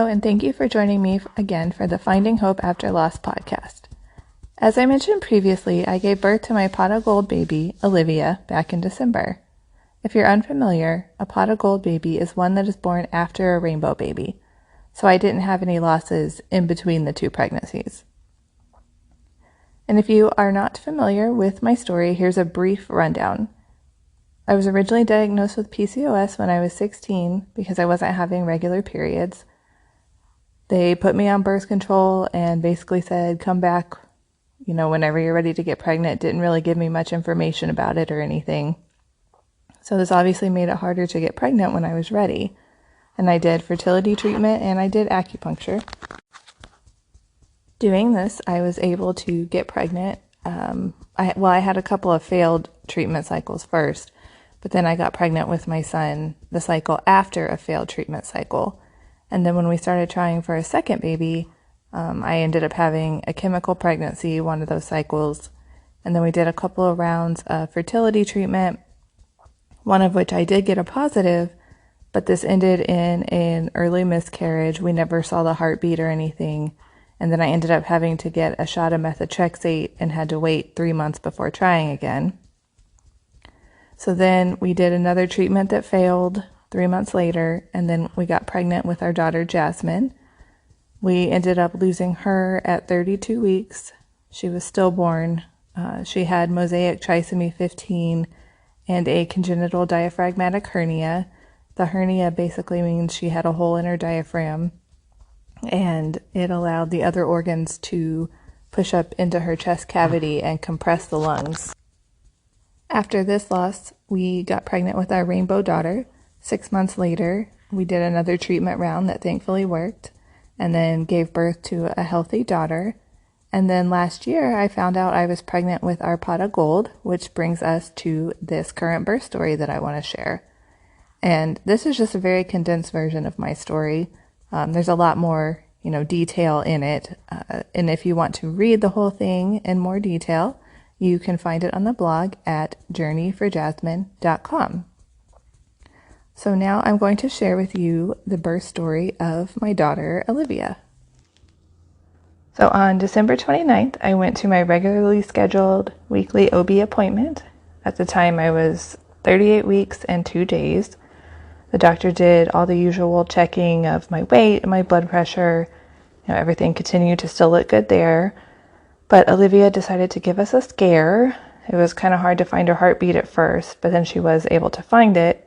Hello, and thank you for joining me again for the Finding Hope After Loss podcast. As I mentioned previously, I gave birth to my pot of gold baby, Olivia, back in December. If you're unfamiliar, a pot of gold baby is one that is born after a rainbow baby, so I didn't have any losses in between the two pregnancies. And if you are not familiar with my story, here's a brief rundown. I was originally diagnosed with PCOS when I was 16 because I wasn't having regular periods. They put me on birth control and basically said, come back, whenever you're ready to get pregnant. Didn't really give me much information about it or anything. So this obviously made it harder to get pregnant when I was ready. And I did fertility treatment and I did acupuncture. Doing this, I was able to get pregnant. I had a couple of failed treatment cycles first, but then I got pregnant with my son the cycle after a failed treatment cycle. And then when we started trying for a second baby, I ended up having a chemical pregnancy, one of those cycles. And then we did a couple of rounds of fertility treatment, one of which I did get a positive, but this ended in an early miscarriage. We never saw the heartbeat or anything. And then I ended up having to get a shot of methotrexate and had to wait 3 months before trying again. So then we did another treatment that failed 3 months later, and then we got pregnant with our daughter, Jasmine. We ended up losing her at 32 weeks. She was stillborn. She had mosaic trisomy 15 and a congenital diaphragmatic hernia. The hernia basically means she had a hole in her diaphragm, and it allowed the other organs to push up into her chest cavity and compress the lungs. After this loss, we got pregnant with our rainbow daughter. 6 months later, we did another treatment round that thankfully worked, and then gave birth to a healthy daughter. And then last year, I found out I was pregnant with our pot of gold, which brings us to this current birth story that I want to share. And this is just a very condensed version of my story. There's a lot more, detail in it. And if you want to read the whole thing in more detail, you can find it on the blog at journeyforjasmine.com. So now I'm going to share with you the birth story of my daughter, Olivia. So on December 29th, I went to my regularly scheduled weekly OB appointment. At the time, I was 38 weeks and 2 days. The doctor did all the usual checking of my weight and my blood pressure. Everything continued to still look good there. But Olivia decided to give us a scare. It was kind of hard to find her heartbeat at first, but then she was able to find it.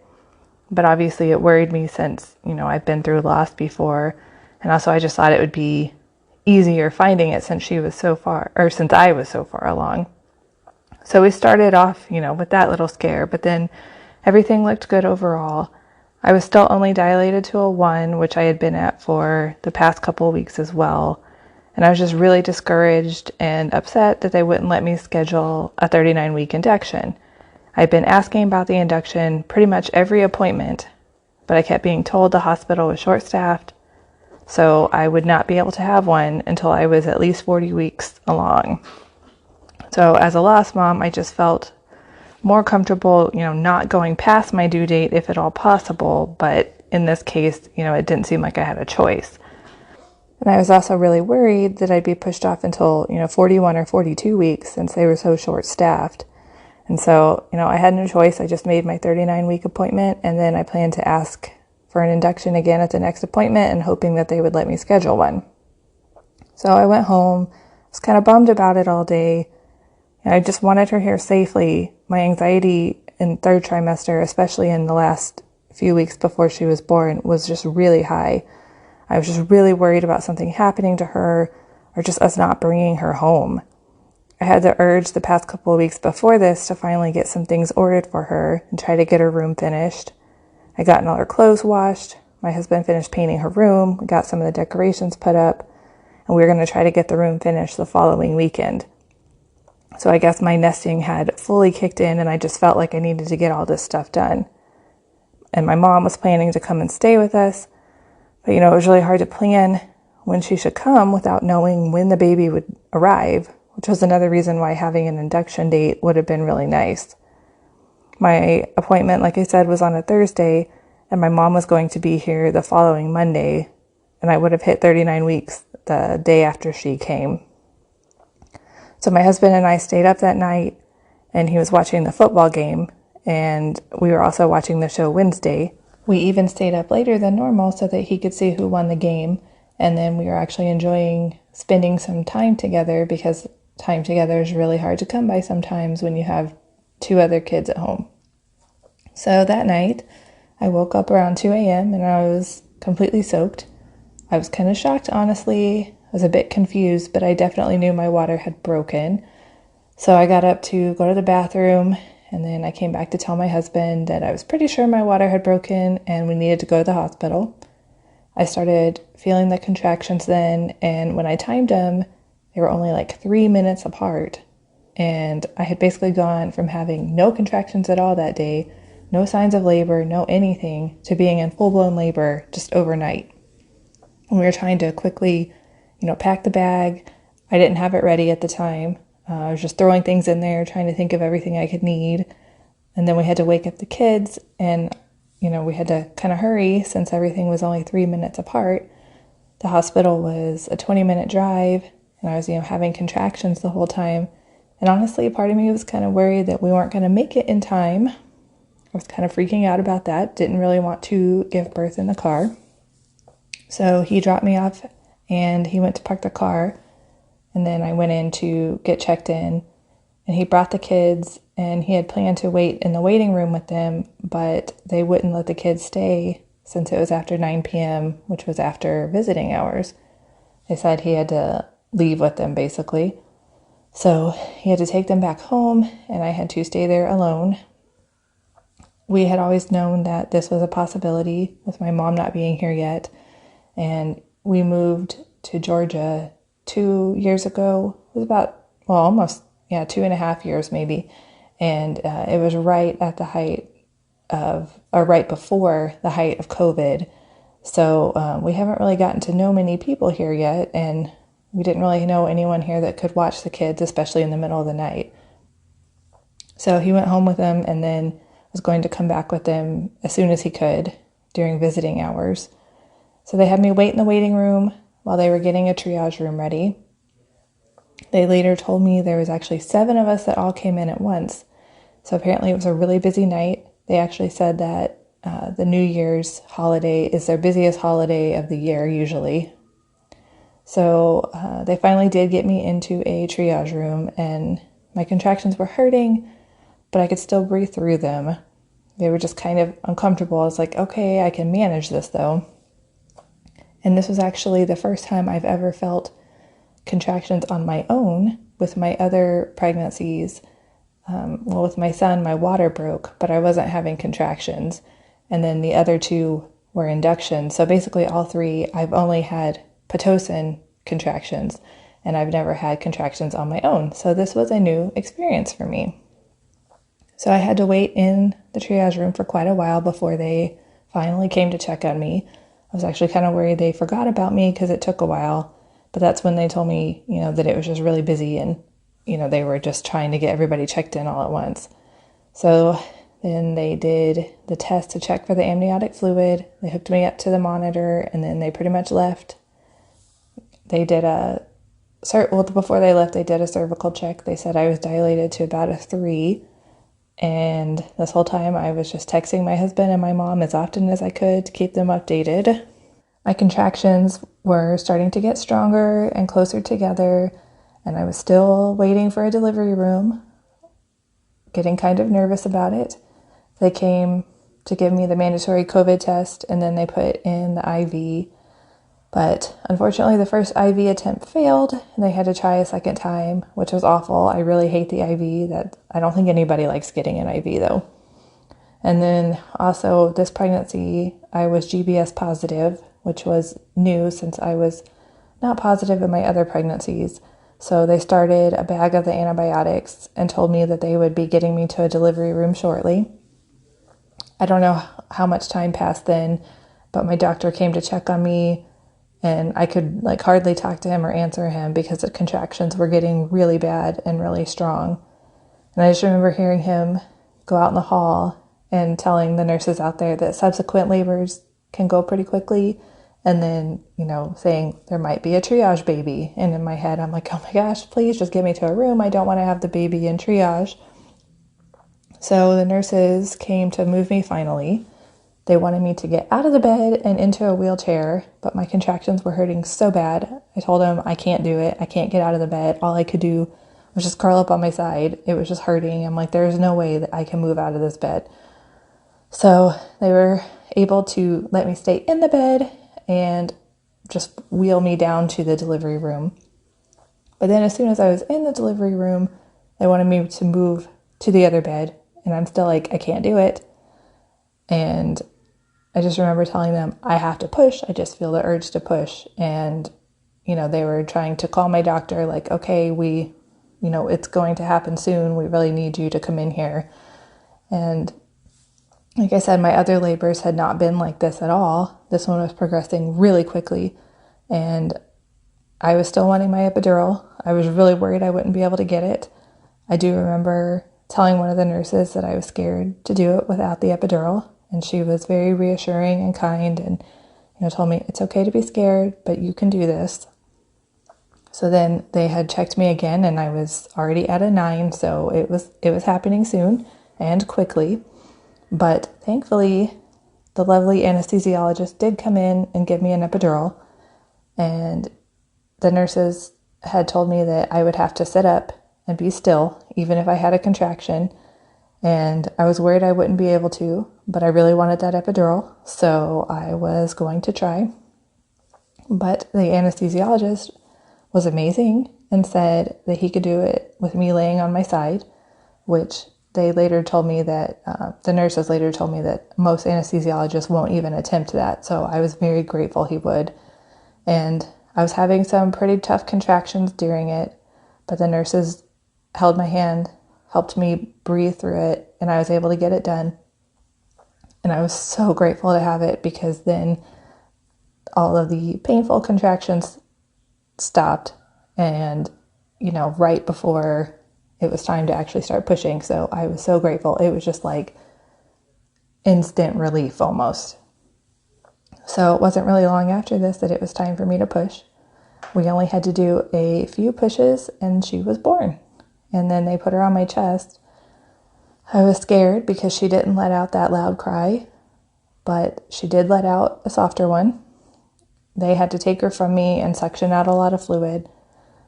But obviously it worried me since, I've been through loss before. And also I just thought it would be easier finding it since I was so far along. So we started off, with that little scare, but then everything looked good overall. I was still only dilated to a 1, which I had been at for the past couple of weeks as well. And I was just really discouraged and upset that they wouldn't let me schedule a 39-week induction. I'd been asking about the induction pretty much every appointment, but I kept being told the hospital was short-staffed, so I would not be able to have one until I was at least 40 weeks along. So as a lost mom, I just felt more comfortable, not going past my due date if at all possible, but in this case, it didn't seem like I had a choice. And I was also really worried that I'd be pushed off until, 41 or 42 weeks since they were so short-staffed. And so, I had no choice. I just made my 39-week appointment, and then I planned to ask for an induction again at the next appointment and hoping that they would let me schedule one. So I went home, was kind of bummed about it all day. I just wanted her here safely. My anxiety in third trimester, especially in the last few weeks before she was born, was just really high. I was just really worried about something happening to her or just us not bringing her home. I had the urge the past couple of weeks before this to finally get some things ordered for her and try to get her room finished. I got all her clothes washed. My husband finished painting her room. We got some of the decorations put up, and we were going to try to get the room finished the following weekend. So I guess my nesting had fully kicked in, and I just felt like I needed to get all this stuff done. And my mom was planning to come and stay with us, but it was really hard to plan when she should come without knowing when the baby would arrive, which was another reason why having an induction date would have been really nice. My appointment, like I said, was on a Thursday, and my mom was going to be here the following Monday, and I would have hit 39 weeks the day after she came. So my husband and I stayed up that night, and he was watching the football game, and we were also watching the show Wednesday. We even stayed up later than normal so that he could see who won the game, and then we were actually enjoying spending some time together, because time together is really hard to come by sometimes when you have two other kids at home. So that night, I woke up around 2 a.m. and I was completely soaked. I was kind of shocked, honestly. I was a bit confused, but I definitely knew my water had broken. So I got up to go to the bathroom, and then I came back to tell my husband that I was pretty sure my water had broken and we needed to go to the hospital. I started feeling the contractions then, and when I timed them, they were only like 3 minutes apart. And I had basically gone from having no contractions at all that day, no signs of labor, no anything, to being in full-blown labor just overnight. And we were trying to quickly, pack the bag. I didn't have it ready at the time. I was just throwing things in there, trying to think of everything I could need. And then we had to wake up the kids, and, we had to kind of hurry since everything was only 3 minutes apart. The hospital was a 20-minute drive, and I was, having contractions the whole time. And honestly, part of me was kind of worried that we weren't going to make it in time. I was kind of freaking out about that. Didn't really want to give birth in the car. So he dropped me off and he went to park the car. And then I went in to get checked in, and he brought the kids, and he had planned to wait in the waiting room with them, but they wouldn't let the kids stay since it was after 9 p.m., which was after visiting hours. They said he had to leave with them basically. So he had to take them back home, and I had to stay there alone. We had always known that this was a possibility with my mom not being here yet. And we moved to Georgia 2 years ago. It was about, almost, 2.5 years maybe. And it was right at the height of, or right before the height of COVID. So we haven't really gotten to know many people here yet. And we didn't really know anyone here that could watch the kids, especially in the middle of the night. So he went home with them, and then was going to come back with them as soon as he could during visiting hours. So they had me wait in the waiting room while they were getting a triage room ready. They later told me there was actually 7 of us that all came in at once. So apparently it was a really busy night. They actually said that the New Year's holiday is their busiest holiday of the year usually. So they finally did get me into a triage room, and my contractions were hurting, but I could still breathe through them. They were just kind of uncomfortable. I was like, okay, I can manage this though. And this was actually the first time I've ever felt contractions on my own. With my other pregnancies, with my son, my water broke, but I wasn't having contractions. And then the other 2 were induction. So basically all 3, I've only had Pitocin contractions, and I've never had contractions on my own. So this was a new experience for me. So I had to wait in the triage room for quite a while before they finally came to check on me. I was actually kind of worried they forgot about me because it took a while, but that's when they told me, that it was just really busy, and, they were just trying to get everybody checked in all at once. So then they did the test to check for the amniotic fluid. They hooked me up to the monitor, and then they pretty much left. They did before they left, they did a cervical check. They said I was dilated to about a 3. And this whole time I was just texting my husband and my mom as often as I could to keep them updated. My contractions were starting to get stronger and closer together, and I was still waiting for a delivery room, getting kind of nervous about it. They came to give me the mandatory COVID test, and then they put in the IV. But unfortunately, the first IV attempt failed, and they had to try a second time, which was awful. I really hate the IV. I don't think anybody likes getting an IV, though. And then also this pregnancy, I was GBS positive, which was new since I was not positive in my other pregnancies. So they started a bag of the antibiotics and told me that they would be getting me to a delivery room shortly. I don't know how much time passed then, but my doctor came to check on me, and I could hardly talk to him or answer him because the contractions were getting really bad and really strong. And I just remember hearing him go out in the hall and telling the nurses out there that subsequent labors can go pretty quickly, And then, saying there might be a triage baby. And in my head, I'm like, oh my gosh, please just get me to a room. I don't want to have the baby in triage. So the nurses came to move me finally. They wanted me to get out of the bed and into a wheelchair, but my contractions were hurting so bad. I told them I can't do it. I can't get out of the bed. All I could do was just curl up on my side. It was just hurting. I'm like, there's no way that I can move out of this bed. So they were able to let me stay in the bed and just wheel me down to the delivery room. But then as soon as I was in the delivery room, they wanted me to move to the other bed. And I'm still like, I can't do it. And I just remember telling them, I have to push. I just feel the urge to push. And, they were trying to call my doctor, like, okay, it's going to happen soon. We really need you to come in here. And like I said, my other labors had not been like this at all. This one was progressing really quickly. And I was still wanting my epidural. I was really worried I wouldn't be able to get it. I do remember telling one of the nurses that I was scared to do it without the epidural. And she was very reassuring and kind and, told me it's okay to be scared, but you can do this. So then they had checked me again and I was already at a 9. So it was happening soon and quickly. But thankfully, the lovely anesthesiologist did come in and give me an epidural. And the nurses had told me that I would have to sit up and be still, even if I had a contraction. And I was worried I wouldn't be able to, but I really wanted that epidural, so I was going to try. But the anesthesiologist was amazing and said that he could do it with me laying on my side, which they later told me that, the nurses later told me that most anesthesiologists won't even attempt that, so I was very grateful he would. And I was having some pretty tough contractions during it, but the nurses held my hand, helped me breathe through it, and I was able to get it done. And I was so grateful to have it because then all of the painful contractions stopped and, right before it was time to actually start pushing. So I was so grateful. It was just like instant relief almost. So it wasn't really long after this that it was time for me to push. We only had to do a few pushes and she was born. And then they put her on my chest. I was scared because she didn't let out that loud cry, but she did let out a softer one. They had to take her from me and suction out a lot of fluid.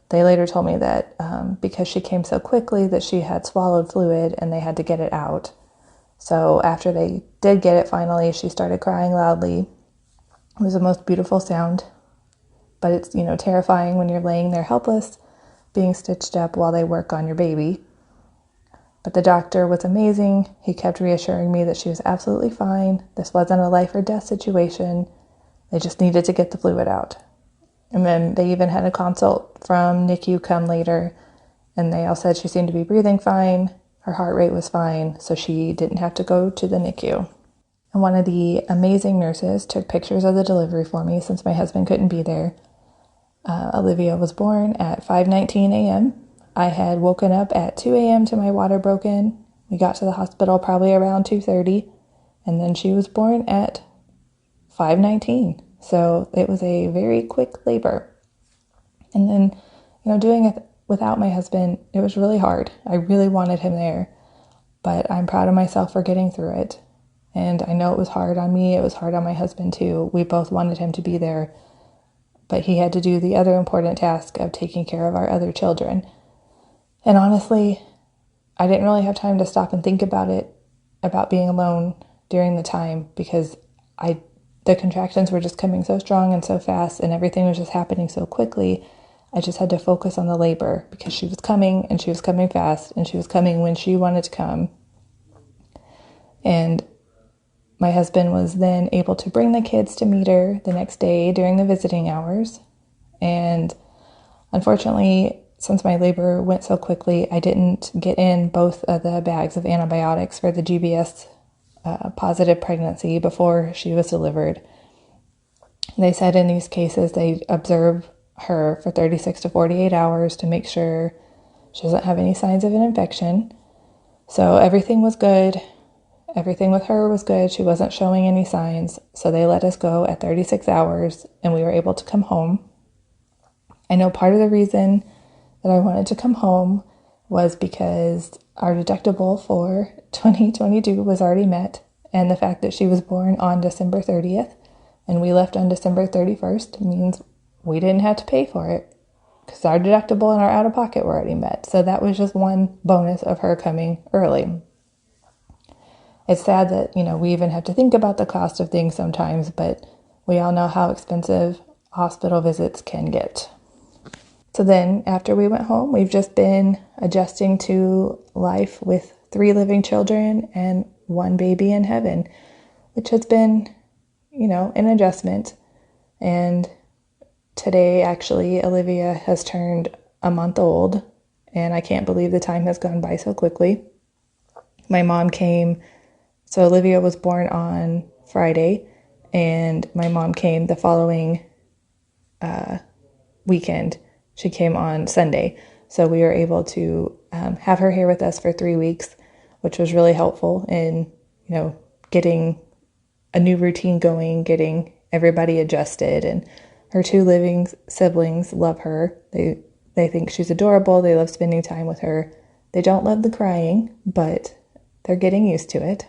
They later told me that because she came so quickly that she had swallowed fluid and they had to get it out. So after they did get it finally, she started crying loudly. It was the most beautiful sound, but it's, terrifying when you're laying there helpless, being stitched up while they work on your baby. But the doctor was amazing. He kept reassuring me that she was absolutely fine. This wasn't a life or death situation. They just needed to get the fluid out. And then they even had a consult from NICU come later, and they all said she seemed to be breathing fine. Her heart rate was fine, so she didn't have to go to the NICU. And one of the amazing nurses took pictures of the delivery for me since my husband couldn't be there. Olivia was born at 5:19 a.m. I had woken up at 2 a.m. to my water broken. We got to the hospital probably around 2:30, and then she was born at 5:19. So it was a very quick labor. And then, doing it without my husband, it was really hard. I really wanted him there, but I'm proud of myself for getting through it. And I know it was hard on me. It was hard on my husband too. We both wanted him to be there, but he had to do the other important task of taking care of our other children. And honestly, I didn't really have time to stop and think about it, about being alone during the time, because the contractions were just coming so strong and so fast and everything was just happening so quickly. I just had to focus on the labor because she was coming and she was coming fast and she was coming when she wanted to come. And my husband was then able to bring the kids to meet her the next day during the visiting hours. And unfortunately, since my labor went so quickly, I didn't get in both of the bags of antibiotics for the GBS positive pregnancy before she was delivered. They said in these cases they observe her for 36 to 48 hours to make sure she doesn't have any signs of an infection. So everything was good. Everything with her was good. She wasn't showing any signs. So they let us go at 36 hours and we were able to come home. I know part of the reason that I wanted to come home was because our deductible for 2022 was already met, and the fact that she was born on December 30th and we left on December 31st means we didn't have to pay for it because our deductible and our out-of-pocket were already met. So that was just one bonus of her coming early. It's sad that, we even have to think about the cost of things sometimes, but we all know how expensive hospital visits can get. So then after we went home, we've just been adjusting to life with 3 living children and 1 baby in heaven, which has been, an adjustment. And today, actually, Olivia has turned a month old, and I can't believe the time has gone by so quickly. My mom came, so Olivia was born on Friday, and my mom came the following weekend. She came on Sunday, so we were able to have her here with us for 3 weeks, which was really helpful in, getting a new routine going, getting everybody adjusted. And her 2 living siblings love her. They think she's adorable. They love spending time with her. They don't love the crying, but they're getting used to it.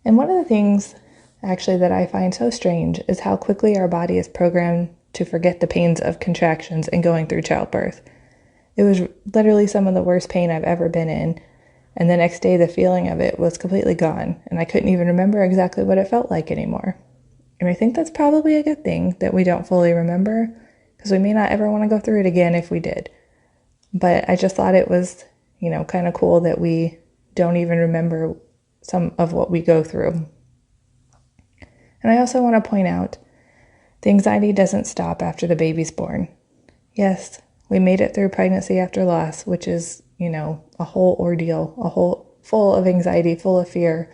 And one of the things actually that I find so strange is how quickly our body is programmed to forget the pains of contractions and going through childbirth. It was literally some of the worst pain I've ever been in. And the next day, the feeling of it was completely gone. And I couldn't even remember exactly what it felt like anymore. And I think that's probably a good thing that we don't fully remember, because we may not ever want to go through it again if we did. But I just thought it was, kind of cool that we don't even remember some of what we go through. And I also want to point out, the anxiety doesn't stop after the baby's born. Yes, we made it through pregnancy after loss, which is, a whole ordeal, full of anxiety, full of fear.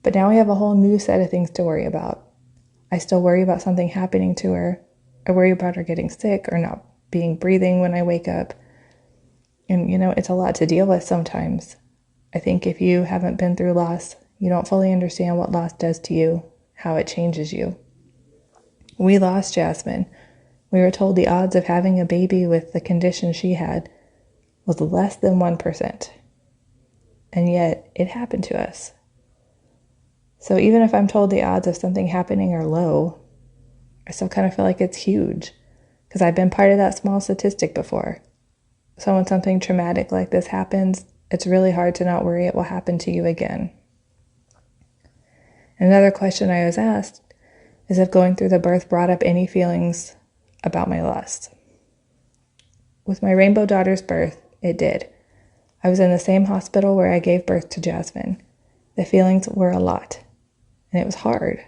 But now we have a whole new set of things to worry about. I still worry about something happening to her. I worry about her getting sick or not breathing when I wake up. And, it's a lot to deal with sometimes. I think if you haven't been through loss, you don't fully understand what loss does to you, how it changes you. We lost Jasmine. We were told the odds of having a baby with the condition she had was less than 1%. And yet, it happened to us. So even if I'm told the odds of something happening are low, I still kind of feel like it's huge, because I've been part of that small statistic before. So when something traumatic like this happens, it's really hard to not worry it will happen to you again. Another question I was asked is if going through the birth brought up any feelings about my loss. With my rainbow daughter's birth, it did. I was in the same hospital where I gave birth to Jasmine. The feelings were a lot, and it was hard.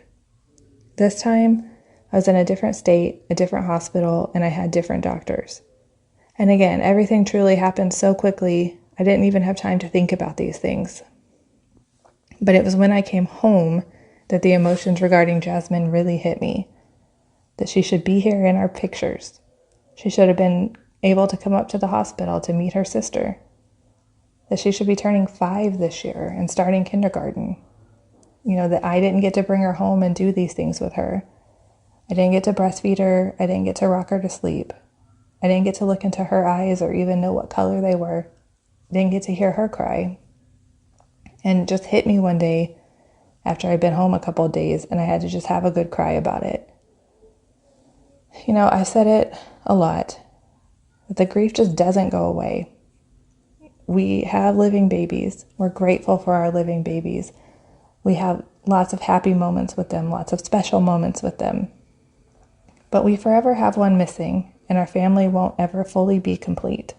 This time, I was in a different state, a different hospital, and I had different doctors. And again, everything truly happened so quickly, I didn't even have time to think about these things. But it was when I came home that the emotions regarding Jasmine really hit me. That she should be here in our pictures. She should have been able to come up to the hospital to meet her sister. That she should be turning 5 this year and starting kindergarten. That I didn't get to bring her home and do these things with her. I didn't get to breastfeed her. I didn't get to rock her to sleep. I didn't get to look into her eyes or even know what color they were. I didn't get to hear her cry. And it just hit me one day after I'd been home a couple of days, and I had to just have a good cry about it. I said it a lot, but the grief just doesn't go away. We have living babies. We're grateful for our living babies. We have lots of happy moments with them, lots of special moments with them. But we forever have one missing, and our family won't ever fully be complete.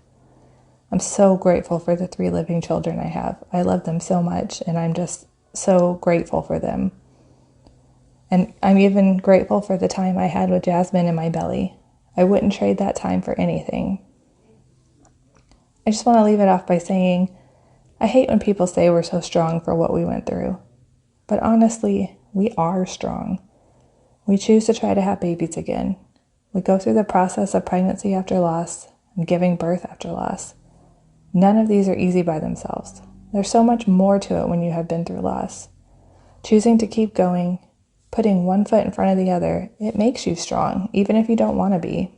I'm so grateful for the 3 living children I have. I love them so much, and I'm just so grateful for them. And I'm even grateful for the time I had with Jasmine in my belly. I wouldn't trade that time for anything. I just want to leave it off by saying, I hate when people say we're so strong for what we went through. But honestly, we are strong. We choose to try to have babies again. We go through the process of pregnancy after loss and giving birth after loss. None of these are easy by themselves. There's so much more to it when you have been through loss. Choosing to keep going, putting one foot in front of the other, it makes you strong, even if you don't want to be.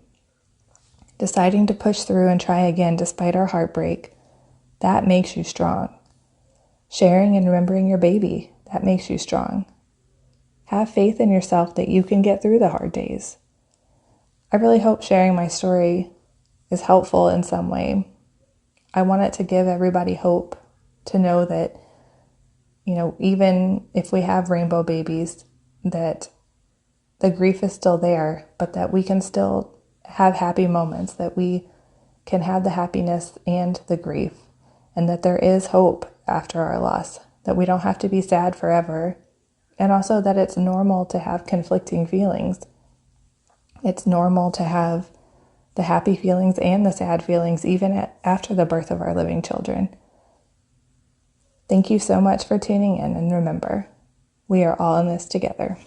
Deciding to push through and try again despite our heartbreak, that makes you strong. Sharing and remembering your baby, that makes you strong. Have faith in yourself that you can get through the hard days. I really hope sharing my story is helpful in some way. I want it to give everybody hope to know that, even if we have rainbow babies, that the grief is still there, but that we can still have happy moments, that we can have the happiness and the grief, and that there is hope after our loss, that we don't have to be sad forever, and also that it's normal to have conflicting feelings. It's normal to have the happy feelings and the sad feelings even after the birth of our living children. Thank you so much for tuning in, and remember, we are all in this together.